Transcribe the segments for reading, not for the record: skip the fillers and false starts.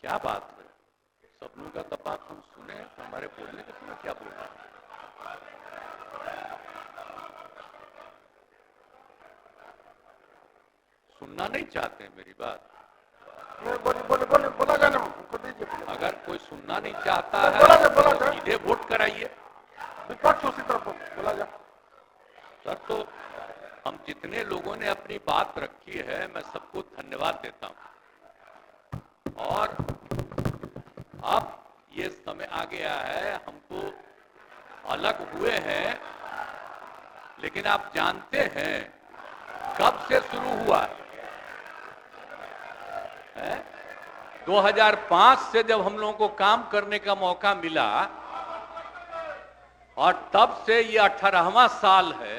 क्या बात है, सपनों का तपाक हम सुने तो हमारे बोलने के समय क्या बोल रहा है? सुनना नहीं चाहते मेरी बात? बोला जाना, अगर कोई सुनना नहीं चाहता है तो सीधे वोट कराइए। विपक्ष उसी तरफ बोला जा सर, तो हम जितने लोगों ने अपनी बात रखी है मैं सबको धन्यवाद देता हूं। और अब ये समय आ गया है, हम तो अलग हुए हैं, लेकिन आप जानते हैं कब से शुरू हुआ है? 2005 से जब हम लोगों को काम करने का मौका मिला और तब से ये 18वां साल है।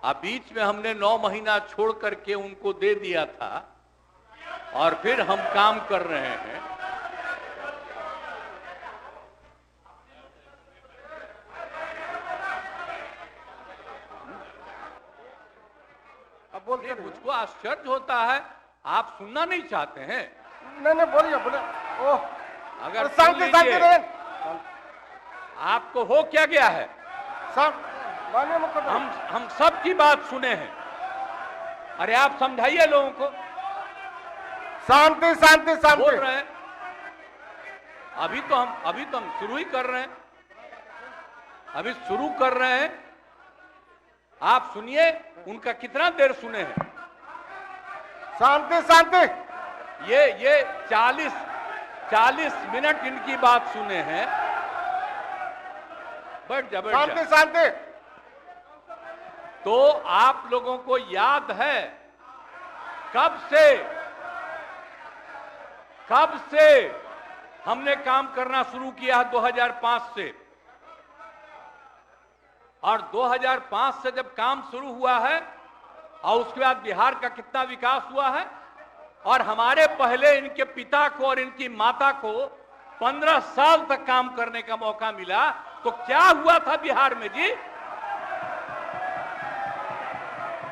अब बीच में हमने 9 महीना छोड़ करके उनको दे दिया था और फिर हम काम कर रहे हैं। अब बोलिए, मुझको आश्चर्य होता है, आप सुनना नहीं चाहते हैं? नहीं बोलिए बोले। ओह, अगर शांति शांति रहे। आपको हो क्या गया है? हम सब की बात सुने हैं। अरे आप समझाइए लोगों को। शांति शांति शांति बोल रहे हैं। अभी तो हम शुरू ही कर रहे हैं। अभी शुरू कर रहे हैं। आप सुनिए, उनका कितना देर सुने हैं? शांति शांति। ये 40 मिनट इनकी बात सुने हैं। बैठ जा, बैठ जा। शांति शांति। तो आप लोगों को याद है कब से हमने काम करना शुरू किया? 2005 से। और 2005 से जब काम शुरू हुआ है और उसके बाद बिहार का कितना विकास हुआ है, और हमारे पहले इनके पिता को और इनकी माता को 15 साल तक काम करने का मौका मिला। तो क्या हुआ था बिहार में जी?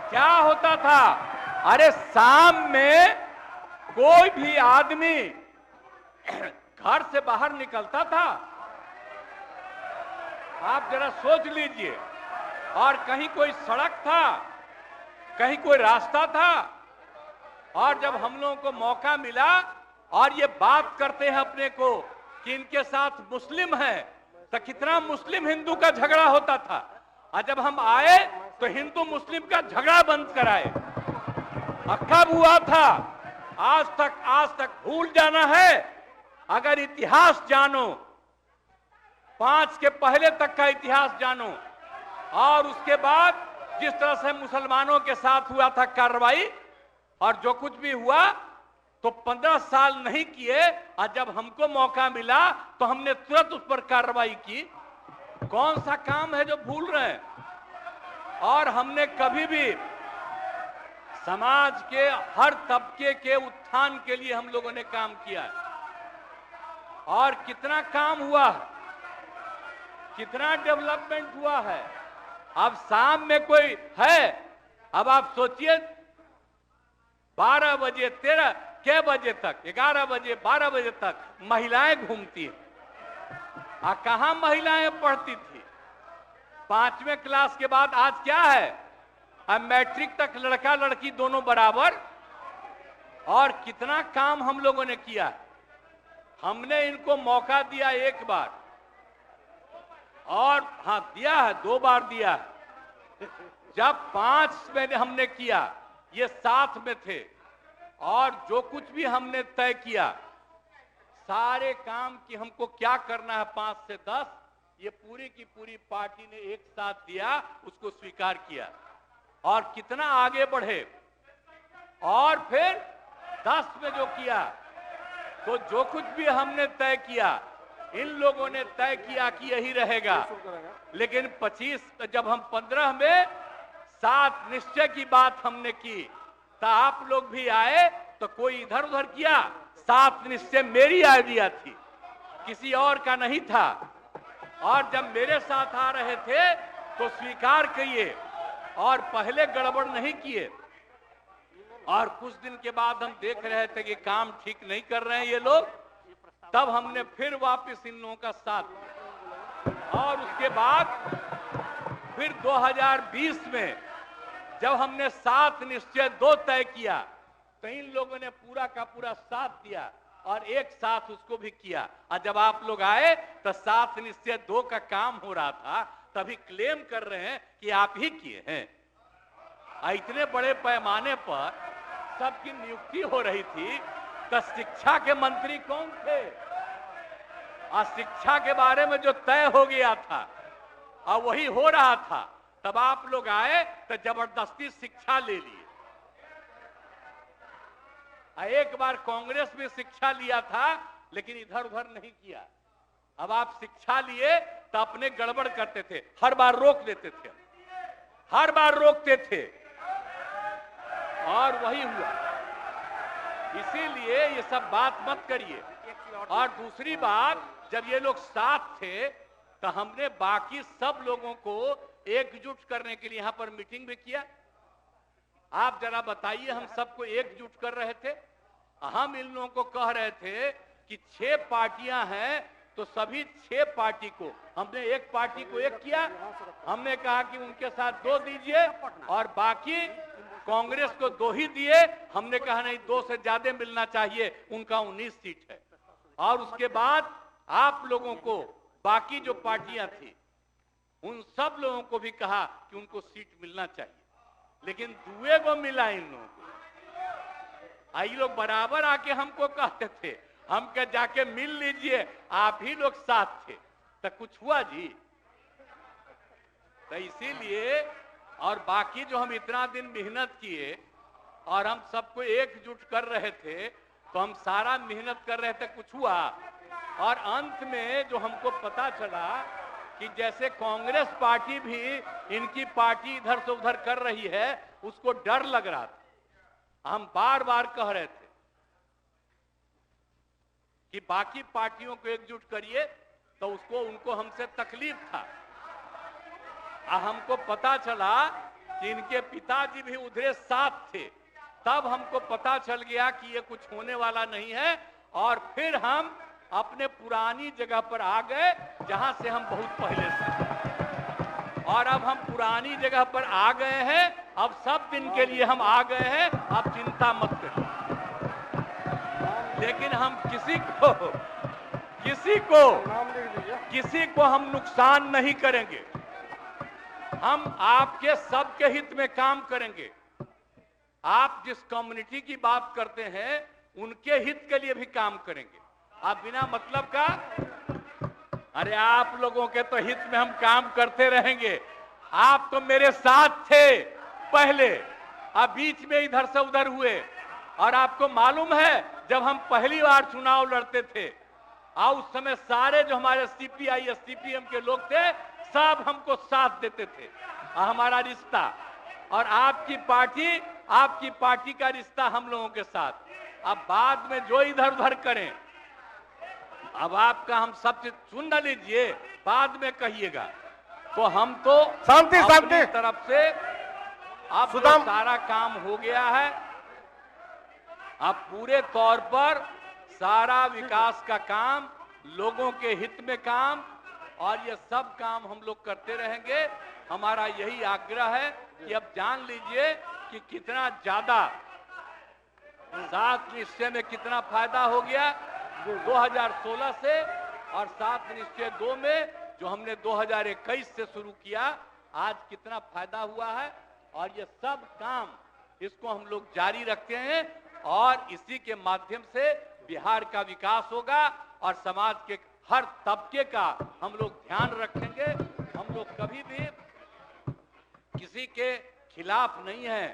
क्या होता था? अरे शाम में कोई भी आदमी घर से बाहर निकलता था, आप जरा सोच लीजिए, और कहीं कोई सड़क था, कहीं कोई रास्ता था। और जब हम लोगों को मौका मिला और ये बात करते हैं अपने को कि इनके साथ मुस्लिम है, तो कितना मुस्लिम हिंदू का झगड़ा होता था। और जब हम आए तो हिंदू मुस्लिम का झगड़ा बंद कराए। और कब हुआ था? आज तक भूल जाना है। अगर इतिहास जानो, 5 के पहले तक का इतिहास जानो, और उसके बाद जिस तरह से मुसलमानों के साथ हुआ था कार्रवाई, और जो कुछ भी हुआ, तो 15 साल नहीं किए, और जब हमको मौका मिला तो हमने तुरंत उस पर कार्रवाई की। कौन सा काम है जो भूल रहे हैं? और हमने कभी भी समाज के हर तबके के उत्थान के लिए हम लोगों ने काम किया है। और कितना काम हुआ है, कितना डेवलपमेंट हुआ है। अब शाम में कोई है, अब आप सोचिए 12 बजे 13 के बजे तक, 11 बजे 12 बजे तक महिलाएं घूमती हैं। कहां महिलाएं पढ़ती थी? 5वें क्लास के बाद आज क्या है? अब मैट्रिक तक लड़का लड़की दोनों बराबर। और कितना काम हम लोगों ने किया। हमने इनको मौका दिया एक बार, और हाँ दिया है, 2 बार दिया है। जब 5 में हमने किया, ये 7 में थे, और जो कुछ भी हमने तय किया, सारे काम की हमको क्या करना है 5 से 10, ये पूरी की पूरी पार्टी ने एक साथ दिया, उसको स्वीकार किया। और कितना आगे बढ़े। और फिर 10 में जो किया, तो जो कुछ भी हमने तय किया, इन लोगों ने तय किया कि यही रहेगा। लेकिन 25 जब हम 15 में 7 निश्चय की बात हमने की, तो आप लोग भी आए, तो कोई इधर उधर किया। 7 निश्चय मेरी आइडिया थी, किसी और का नहीं था। और जब मेरे साथ आ रहे थे तो स्वीकार किए, और पहले गड़बड़ नहीं किए। और कुछ दिन के बाद हम देख रहे थे कि काम ठीक नहीं कर रहे हैं ये लोग, तब हमने फिर वापस इन लोगों का साथ दिया। और उसके बाद फिर 2020 में जब हमने 7 निश्चय 2 तय किया तो इन लोगों ने पूरा का पूरा साथ दिया और एक साथ उसको भी किया। और जब आप लोग आए तो 7 निश्चय 2 का काम हो रहा था, तभी क्लेम कर रहे हैं कि आप ही किए हैं। इतने बड़े पैमाने पर सबकी नियुक्ति हो रही थी, तो शिक्षा के मंत्री कौन थे? और शिक्षा के बारे में जो तय हो गया था और वही हो रहा था, तब आप लोग आए तो जबरदस्ती शिक्षा ले लिए। एक बार कांग्रेस में शिक्षा लिया था, लेकिन इधर उधर नहीं किया। अब आप शिक्षा लिए तो अपने गड़बड़ करते थे, हर बार रोक देते थे, हर बार रोकते थे, और वही हुआ। इसीलिए ये सब बात मत करिए। और दूसरी बात, जब ये लोग साथ थे तो हमने बाकी सब लोगों को एकजुट करने के लिए यहां पर मीटिंग भी किया। आप जरा बताइए, हम सबको एकजुट कर रहे थे। हम इन लोगों को कह रहे थे कि 6 पार्टियां हैं तो सभी 6 पार्टी को, हमने एक पार्टी को एक किया। हमने कहा कि उनके साथ 2 दीजिए और बाकी कांग्रेस को 2 ही दिए। हमने कहा नहीं, 2 से ज्यादा मिलना चाहिए, उनका 19 सीट है। और उसके बाद आप लोगों को बाकी जो पार्टियां थी उन सब लोगों को भी कहा कि उनको सीट मिलना चाहिए, लेकिन दुए को मिला इन लोगों को। ये लोग बराबर आके हमको कहते थे, हम क्या जाके मिल लीजिए, आप ही लोग साथ थे, तो कुछ हुआ जी? तो इसीलिए, और बाकी जो हम इतना दिन मेहनत किए और हम सबको एकजुट कर रहे थे, तो हम सारा मेहनत कर रहे थे, कुछ हुआ? और अंत में जो हमको पता चला कि जैसे कांग्रेस पार्टी भी इनकी पार्टी इधर से उधर कर रही है, उसको डर लग रहा था। हम बार बार कह रहे थे कि बाकी पार्टियों को एकजुट करिए, तो उसको उनको हमसे तकलीफ था। हमको पता चला कि इनके पिताजी भी उधरे साथ थे, तब हमको पता चल गया कि ये कुछ होने वाला नहीं है। और फिर हम अपने पुरानी जगह पर आ गए, जहां से हम बहुत पहले से। और अब हम पुरानी जगह पर आ गए हैं, अब सब दिन के लिए हम आ गए हैं, अब चिंता मत करिए। लेकिन हम किसी को हम नुकसान नहीं करेंगे। हम आपके सबके हित में काम करेंगे। आप जिस कम्युनिटी की बात करते हैं, उनके हित के लिए भी काम करेंगे। आप बिना मतलब का, अरे आप लोगों के तो हित में हम काम करते रहेंगे। आप तो मेरे साथ थे पहले, अब बीच में इधर से उधर हुए। और आपको मालूम है, जब हम पहली बार चुनाव लड़ते थे, उस समय सारे जो हमारे सीपीआई सीपीएम के लोग थे, सब हमको साथ देते थे। हमारा रिश्ता और आपकी पार्टी का रिश्ता हम लोगों के साथ। अब बाद में जो इधर उधर करें, अब आपका हम सब चीज सुन न लीजिए, बाद में कहिएगा। तो हम तो शांति अपनी तरफ से अब सारा काम हो गया है। अब पूरे तौर पर सारा विकास का काम, लोगों के हित में काम, और ये सब काम हम लोग करते रहेंगे। हमारा यही आग्रह है कि अब जान लीजिए कि कितना ज्यादा 7 निश्चय में कितना फायदा हो गया 2016 से, और 7 निश्चय 2 में जो हमने 2021 से शुरू किया, आज कितना फायदा हुआ है। और ये सब काम इसको हम लोग जारी रखते हैं, और इसी के माध्यम से बिहार का विकास होगा और समाज के हर तबके का हम लोग ध्यान रखेंगे। हम लोग कभी भी किसी के खिलाफ नहीं है।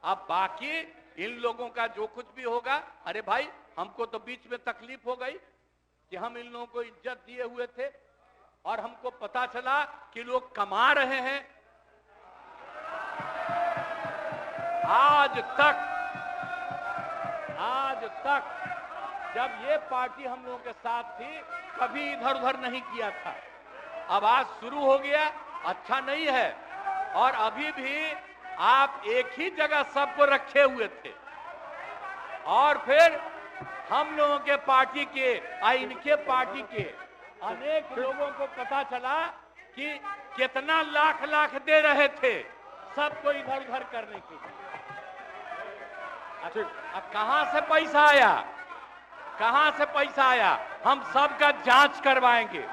अब बाकी इन लोगों का जो कुछ भी होगा, अरे भाई हमको तो बीच में तकलीफ हो गई कि हम इन लोगों को इज्जत दिए हुए थे और हमको पता चला कि लोग कमा रहे हैं। आज तक जब ये पार्टी हम लोगों के साथ थी, कभी इधर उधर नहीं किया था। अब आज शुरू हो गया, अच्छा नहीं है। और अभी भी आप एक ही जगह सबको रखे हुए थे, और फिर हम लोगों के पार्टी के इनके पार्टी के अनेक लोगों को पता चला कि कितना लाख लाख दे रहे थे सबको इधर उधर करने के लिए। अब कहां से पैसा आया, कहां से पैसा आया? हम सबका जांच करवाएंगे,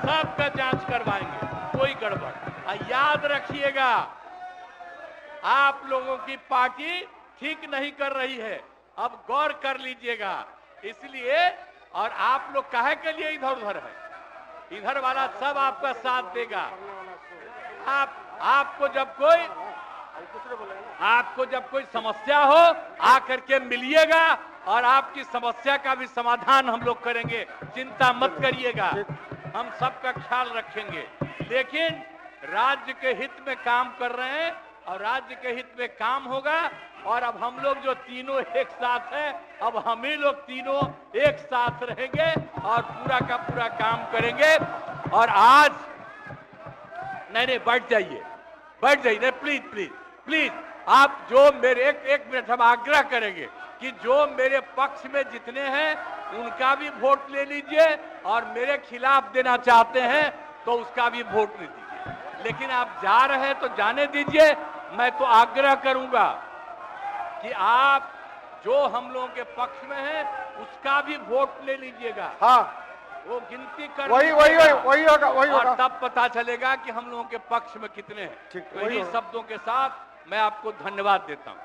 सबका जांच करवाएंगे, कोई गड़बड़। याद रखिएगा, आप लोगों की पार्टी ठीक नहीं कर रही है, अब गौर कर लीजिएगा। इसलिए और आप लोग काहे के लिए इधर उधर है? इधर वाला सब आपका साथ देगा। आपको जब कोई समस्या हो आकर के मिलिएगा और आपकी समस्या का भी समाधान हम लोग करेंगे, चिंता मत करिएगा, हम सबका ख्याल रखेंगे। लेकिन राज्य के हित में काम कर रहे हैं और राज्य के हित में काम होगा। और अब हम लोग जो तीनों एक साथ हैं, अब हम ही लोग तीनों एक साथ रहेंगे और पूरा का पूरा काम करेंगे। और आज नहीं बैठ जाइए, बैठ जाइए, नहीं प्लीज प्लीज प्लीज। आप जो मेरे एक मिनट हम आग्रह करेंगे कि जो मेरे पक्ष में जितने हैं उनका भी वोट ले लीजिए और मेरे खिलाफ देना चाहते हैं तो उसका भी वोट ले दीजिए। लेकिन आप जा रहे हैं तो जाने दीजिए। मैं तो आग्रह करूंगा कि आप जो हम लोगों के पक्ष में हैं उसका भी वोट ले लीजिएगा। हाँ, वो गिनती कर वही होगा। तब पता चलेगा कि हम लोगों के पक्ष में कितने हैं। ठीक, तो वही इन्हीं होगा। शब्दों के साथ मैं आपको धन्यवाद देता हूं।